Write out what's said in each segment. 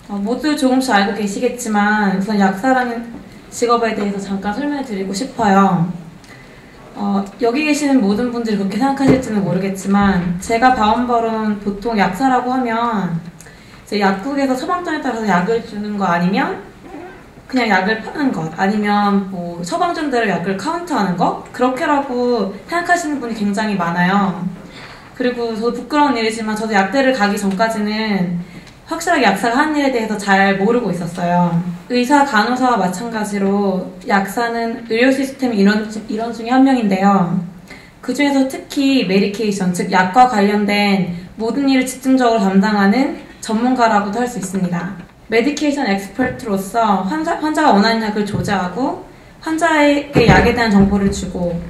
모두 조금씩 알고 계시겠지만 우선 약사라는 직업에 대해서 잠깐 설명을 드리고 싶어요. 여기 계시는 모든 분들이 그렇게 생각하실지는 모르겠지만 제가 봐온 바로는 보통 약사라고 하면 이제 약국에서 처방전에 따라서 약을 주는 거 아니면 그냥 약을 파는 것 아니면 뭐 처방전대로 약을 카운트하는 것 그렇게라고 생각하시는 분이 굉장히 많아요. 그리고 저도 부끄러운 일이지만 저도 약대를 가기 전까지는 확실하게 약사가 하는 일에 대해서 잘 모르고 있었어요. 의사, 간호사와 마찬가지로 약사는 의료 시스템의 일원 중에 한 명인데요. 그 중에서 특히 메디케이션, 즉 약과 관련된 모든 일을 집중적으로 담당하는 전문가라고도 할 수 있습니다. 메디케이션 엑스퍼트로서 환자가 원하는 약을 조제하고 환자에게 약에 대한 정보를 주고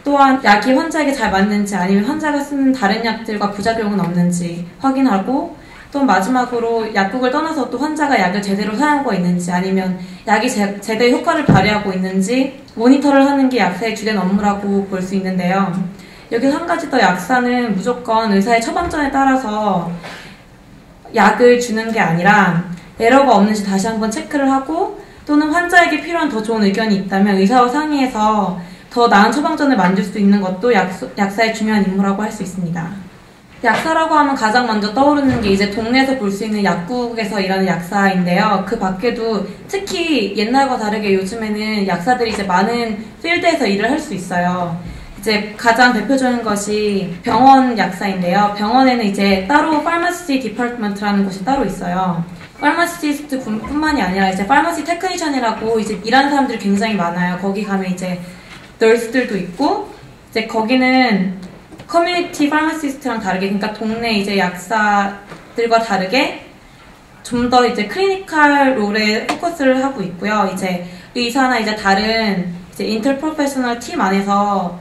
또한 약이 환자에게 잘 맞는지 아니면 환자가 쓰는 다른 약들과 부작용은 없는지 확인하고 또 마지막으로 약국을 떠나서 또 환자가 약을 제대로 사용하고 있는지 아니면 약이 제대로 효과를 발휘하고 있는지 모니터를 하는 게 약사의 주된 업무라고 볼 수 있는데요. 여기서 한 가지 더 약사는 무조건 의사의 처방전에 따라서 약을 주는 게 아니라 에러가 없는지 다시 한번 체크를 하고 또는 환자에게 필요한 더 좋은 의견이 있다면 의사와 상의해서 더 나은 처방전을 만들 수 있는 것도 약사의 중요한 임무라고 할 수 있습니다. 약사라고 하면 가장 먼저 떠오르는 게 이제 동네에서 볼 수 있는 약국에서 일하는 약사인데요. 그 밖에도 특히 옛날과 다르게 요즘에는 약사들이 이제 많은 필드에서 일을 할 수 있어요. 이제 가장 대표적인 것이 병원 약사인데요. 병원에는 이제 따로 파마시 디파트먼트라는 곳이 따로 있어요. 파마시스트 뿐만이 아니라 이제 파마시 테크니션이라고 이제 일하는 사람들이 굉장히 많아요. 거기 가면 이제 널스들도 있고 이제 거기는 커뮤니티 파마시스트랑 다르게 그러니까 동네 이제 약사들과 다르게 좀 더 이제 클리니컬 롤에 포커스를 하고 있고요. 이제 의사나 이제 다른 이제 인터프로페셔널 팀 안에서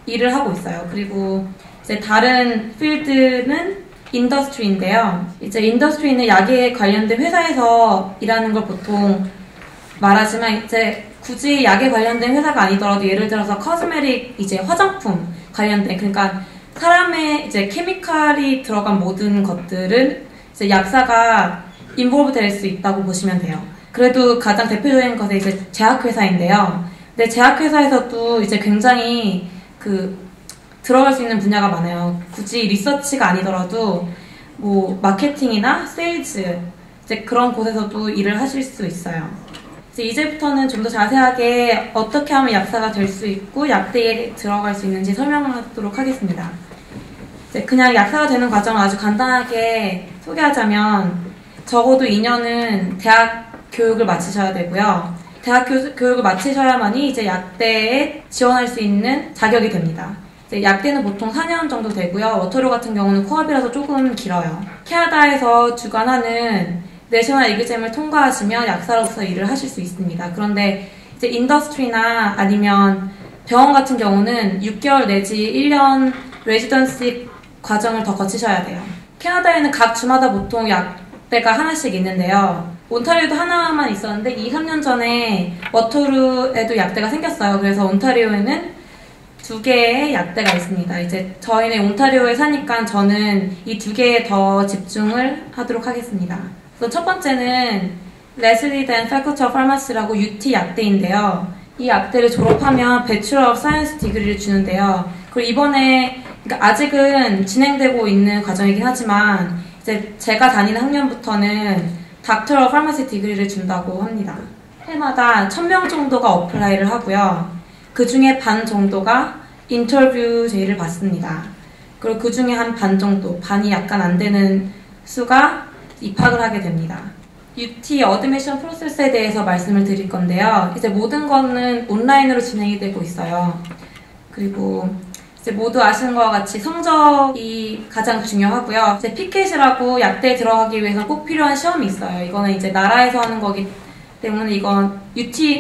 일을 하고 있어요. 그리고 이제 다른 필드는 인더스트리인데요. 이제 인더스트리는 약에 관련된 회사에서 일하는 걸 보통 말하지만 이제 굳이 약에 관련된 회사가 아니더라도 예를 들어서 커스메틱 이제 화장품 관련된 그러니까 사람의 이제 케미칼이 들어간 모든 것들은 이제 약사가 인볼브 될 수 있다고 보시면 돼요. 그래도 가장 대표적인 것은 이제 제약회사인데요. 근데 제약회사에서도 이제 굉장히 들어갈 수 있는 분야가 많아요. 굳이 리서치가 아니더라도 뭐 마케팅이나 세일즈 이제 그런 곳에서도 일을 하실 수 있어요. 이제부터는 좀 더 자세하게 어떻게 하면 약사가 될 수 있고 약대에 들어갈 수 있는지 설명하도록 하겠습니다. 이제 그냥 약사가 되는 과정을 아주 간단하게 소개하자면 적어도 2년은 대학 교육을 마치셔야 되고요. 대학 교육을 마치셔야만이 이제 약대에 지원할 수 있는 자격이 됩니다. 이제 약대는 보통 4년 정도 되고요. 워터루 같은 경우는 코업이라서 조금 길어요. 캐나다에서 주관하는 내셔널 이그잼을 통과하시면 약사로서 일을 하실 수 있습니다. 그런데 이제 인더스트리나 아니면 병원 같은 경우는 6개월 내지 1년 레지던시 과정을 더 거치셔야 돼요. 캐나다에는 각 주마다 보통 약대가 하나씩 있는데요. 온타리오도 하나만 있었는데 2, 3년 전에 워터루에도 약대가 생겼어요. 그래서 온타리오에는 2개의 약대가 있습니다. 이제 저희는 온타리오에 사니까 저는 이 2개에 더 집중을 하도록 하겠습니다. 첫 번째는 레슬리 댄 Faculty of Pharmacy라고 UT 약대인데요. 이 약대를 졸업하면 Bachelor of Science 디그리를 주는데요. 그리고 이번에 그러니까 아직은 진행되고 있는 과정이긴 하지만 이제 제가 다니는 학년부터는 Doctor of Pharmacy 디그리를 준다고 합니다. 해마다 1000명 정도가 어플라이를 하고요. 그 중에 반 정도가 인터뷰 제의를 받습니다. 그리고 그 중에 한 반 정도, 반이 약간 안 되는 수가 입학을 하게 됩니다. UT 어드미션 프로세스에 대해서 말씀을 드릴 건데요. 이제 모든 거는 온라인으로 진행이 되고 있어요. 그리고 이제 모두 아시는 것과 같이 성적이 가장 중요하고요. 이제 피켓이라고 약대에 들어가기 위해서 꼭 필요한 시험이 있어요. 이거는 이제 나라에서 하는 거기 때문에 이건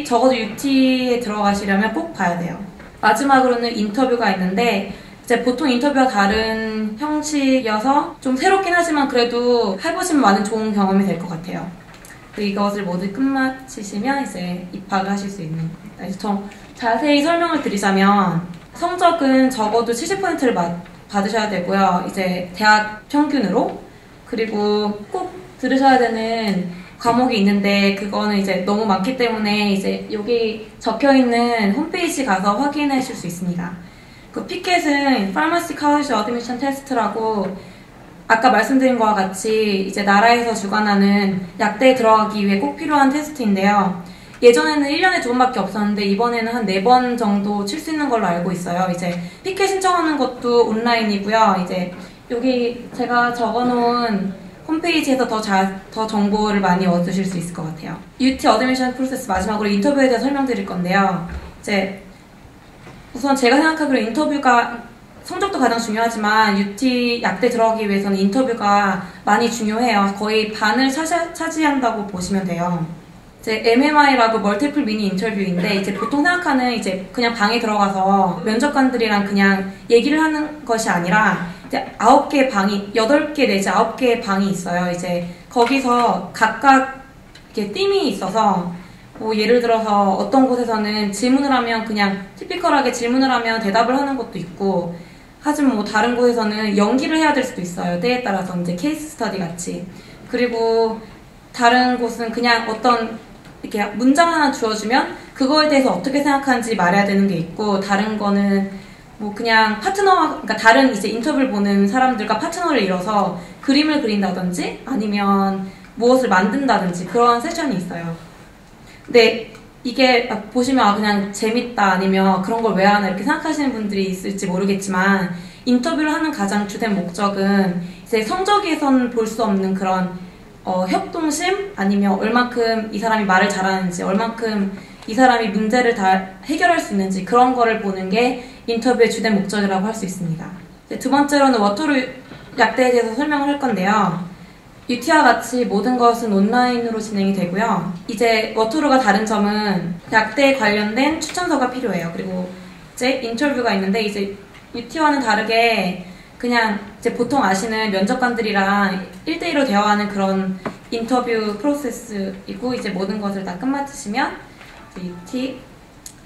적어도 UT에 들어가시려면 꼭 봐야 돼요. 마지막으로는 인터뷰가 있는데 이제 보통 인터뷰와 다른 형식이어서 좀 새롭긴 하지만 그래도 해보시면 많은 좋은 경험이 될 것 같아요. 이것을 모두 끝마치시면 이제 입학을 하실 수 있는 겁니다. 이제 좀 자세히 설명을 드리자면 성적은 적어도 70%를 받으셔야 되고요. 이제 대학 평균으로 그리고 꼭 들으셔야 되는 과목이 있는데 그거는 이제 너무 많기 때문에 이제 여기 적혀있는 홈페이지 가서 확인하실 수 있습니다. 그 피켓은 Pharmacy College Admission Test라고 아까 말씀드린 것과 같이 이제 나라에서 주관하는 약대에 들어가기 위해 꼭 필요한 테스트인데요. 예전에는 1년에 2번밖에 없었는데 이번에는 한 4번 정도 칠 수 있는 걸로 알고 있어요. 이제 피켓 신청하는 것도 온라인이고요. 이제 여기 제가 적어놓은 홈페이지에서 더 정보를 많이 얻으실 수 있을 것 같아요. UT 어드미션 프로세스 마지막으로 인터뷰에 대해서 설명드릴 건데요. 이제 우선 제가 생각하기로 인터뷰가 성적도 가장 중요하지만 UT 약대 들어가기 위해서는 인터뷰가 많이 중요해요. 거의 반을 차지한다고 보시면 돼요. 이제 MMI라고 멀티플 미니 인터뷰인데 이제 보통 생각하는 이제 그냥 방에 들어가서 면접관들이랑 그냥 얘기를 하는 것이 아니라 이제 9개의 방이 8개 내지 9개의 방이 있어요. 이제 거기서 각각 이렇게 팀이 있어서 뭐 예를 들어서 어떤 곳에서는 질문을 하면 그냥 티피컬하게 질문을 하면 대답을 하는 것도 있고 하지만 뭐 다른 곳에서는 연기를 해야 될 수도 있어요. 때에 따라서 이제 케이스 스터디 같이. 그리고 다른 곳은 그냥 어떤 이렇게 문장 하나 주어주면 그거에 대해서 어떻게 생각하는지 말해야 되는 게 있고 다른 거는 뭐 그냥 그러니까 다른 이제 인터뷰를 보는 사람들과 파트너를 이뤄서 그림을 그린다든지 아니면 무엇을 만든다든지 그런 세션이 있어요. 근데 이게 보시면 그냥 재밌다 아니면 그런 걸 왜 하나 이렇게 생각하시는 분들이 있을지 모르겠지만 인터뷰를 하는 가장 주된 목적은 이제 성적에선 볼 수 없는 그런 협동심 아니면 얼만큼 이 사람이 말을 잘하는지 얼만큼 이 사람이 문제를 다 해결할 수 있는지 그런 거를 보는 게 인터뷰의 주된 목적이라고 할 수 있습니다. 두 번째로는 워터루 약대에 대해서 설명을 할 건데요. UT와 같이 모든 것은 온라인으로 진행이 되고요. 이제 워터루가 다른 점은 약대에 관련된 추천서가 필요해요. 그리고 이제 인터뷰가 있는데 이제 UT와는 다르게 그냥 이제 보통 아시는 면접관들이랑 1대1로 대화하는 그런 인터뷰 프로세스이고 이제 모든 것을 다 끝마치시면 UT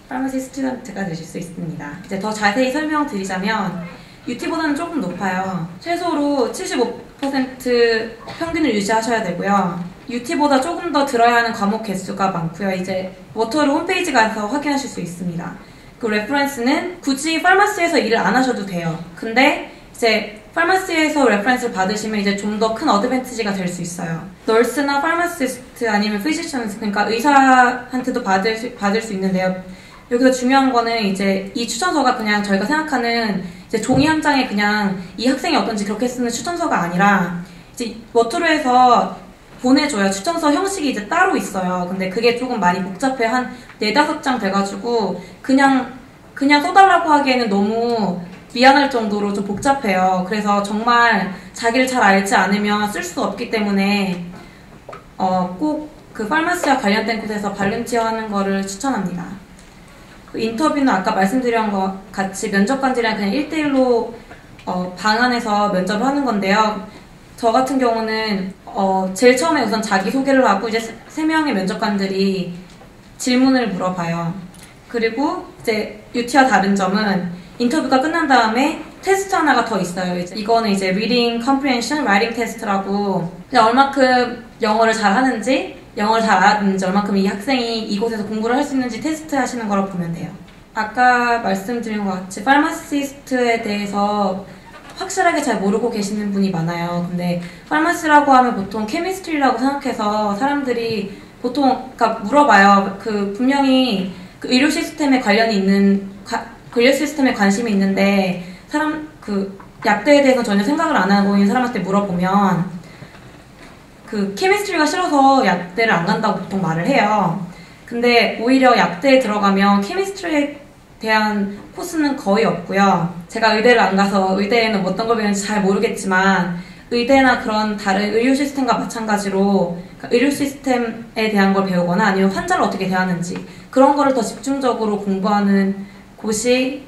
파마시 스튜던트가 되실 수 있습니다. 이제 더 자세히 설명드리자면 UT보다는 조금 높아요. 최소로 75% 평균을 유지하셔야 되고요. UT보다 조금 더 들어야 하는 과목 개수가 많고요. 이제 워터루 홈페이지 가서 확인하실 수 있습니다. 그 레퍼런스는 굳이 파마시에서 일을 안 하셔도 돼요. 근데 이제 파마시에서 레퍼런스를 받으시면 이제 좀 더 큰 어드밴티지가 될 수 있어요. 널스나 파마시스트 아니면 피지션스 그러니까 의사한테도 받을 수 있는데요. 여기서 중요한 거는 이제 이 추천서가 그냥 저희가 생각하는 이제 종이 한 장에 그냥 이 학생이 어떤지 그렇게 쓰는 추천서가 아니라 이제 워터루에서 보내줘요. 추천서 형식이 이제 따로 있어요. 근데 그게 조금 많이 복잡해. 한 4-5장 돼가지고 그냥 써달라고 하기에는 너무 미안할 정도로 좀 복잡해요. 그래서 정말 자기를 잘 알지 않으면 쓸 수 없기 때문에 꼭 그 파마시와 관련된 곳에서 발렌티어 하는 거를 추천합니다. 그 인터뷰는 아까 말씀드린 것 같이 면접관들이랑 그냥 1대1로 방 안에서 면접을 하는 건데요. 저 같은 경우는 제일 처음에 우선 자기소개를 하고 이제 3명의 면접관들이 질문을 물어봐요. 그리고 이제 UT와 다른 점은 인터뷰가 끝난 다음에 테스트 하나가 더 있어요. 이거는 이제 Reading Comprehension Writing Test라고 얼마큼 영어를 잘하는지 영어를 잘 알았는지 얼마큼 이 학생이 이곳에서 공부를 할 수 있는지 테스트 하시는 거라고 보면 돼요. 아까 말씀드린 것 같이 파마시스트에 대해서 확실하게 잘 모르고 계시는 분이 많아요. 근데 파마시라고 하면 보통 케미스트리라고 생각해서 사람들이 보통 그러니까 물어봐요. 그 분명히 그 의료 시스템에 관련이 있는 의료 시스템에 관심이 있는데 그 약대에 대해서 전혀 생각을 안 하고 있는 사람한테 물어보면 그 케미스트리가 싫어서 약대를 안 간다고 보통 말을 해요. 근데 오히려 약대에 들어가면 케미스트리에 대한 코스는 거의 없고요. 제가 의대를 안 가서 의대에는 어떤 걸 배우는지 잘 모르겠지만 의대나 그런 다른 의료 시스템과 마찬가지로 의료 시스템에 대한 걸 배우거나 아니면 환자를 어떻게 대하는지 그런 거를 더 집중적으로 공부하는 곳이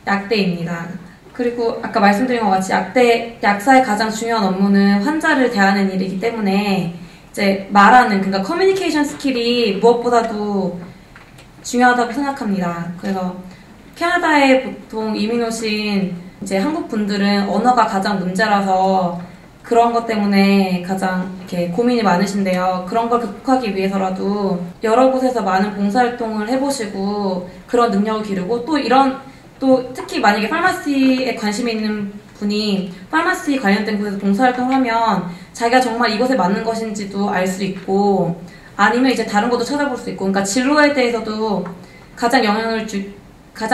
약대입니다. 그리고 아까 말씀드린 것 같이 약사의 가장 중요한 업무는 환자를 대하는 일이기 때문에 이제 말하는 그러니까 커뮤니케이션 스킬이 무엇보다도 중요하다고 생각합니다. 그래서 캐나다에 보통 이민 오신 이제 한국 분들은 언어가 가장 문제라서 그런 것 때문에 가장 이렇게 고민이 많으신데요. 그런 걸 극복하기 위해서라도 여러 곳에서 많은 봉사활동을 해보시고 그런 능력을 기르고 또 특히 만약에 파마시에 관심이 있는 분이 파마시 관련된 곳에서 봉사활동을 하면 자기가 정말 이것에 맞는 것인지도 알 수 있고 아니면 이제 다른 것도 찾아볼 수 있고 그러니까 진로에 대해서도 가장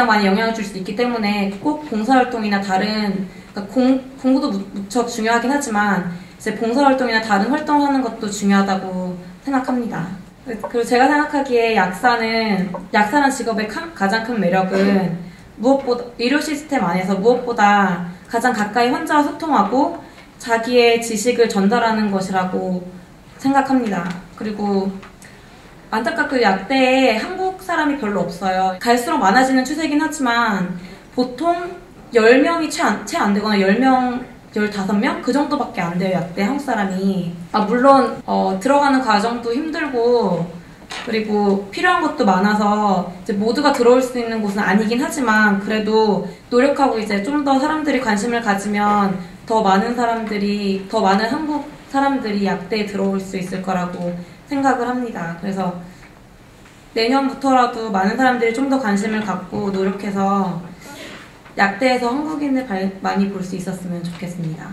많이 영향을 줄 수 있기 때문에 꼭 봉사활동이나 다른 그러니까 공부도 무척 중요하긴 하지만 이제 봉사활동이나 다른 활동을 하는 것도 중요하다고 생각합니다. 그리고 제가 생각하기에 약사라는 직업의 가장 큰 매력은 무엇보다 의료 시스템 안에서 무엇보다 가장 가까이 환자와 소통하고 자기의 지식을 전달하는 것이라고 생각합니다. 그리고 안타깝게도 약대에 한국 사람이 별로 없어요. 갈수록 많아지는 추세긴 하지만 보통 10명이 채 안 되거나 10명, 15명? 그 정도밖에 안 돼요, 약대 한국 사람이. 물론 들어가는 과정도 힘들고 그리고 필요한 것도 많아서 이제 모두가 들어올 수 있는 곳은 아니긴 하지만 그래도 노력하고 이제 좀 더 사람들이 관심을 가지면 더 많은 한국 사람들이 약대에 들어올 수 있을 거라고 생각을 합니다. 그래서 내년부터라도 많은 사람들이 좀 더 관심을 갖고 노력해서 약대에서 한국인을 많이 볼 수 있었으면 좋겠습니다.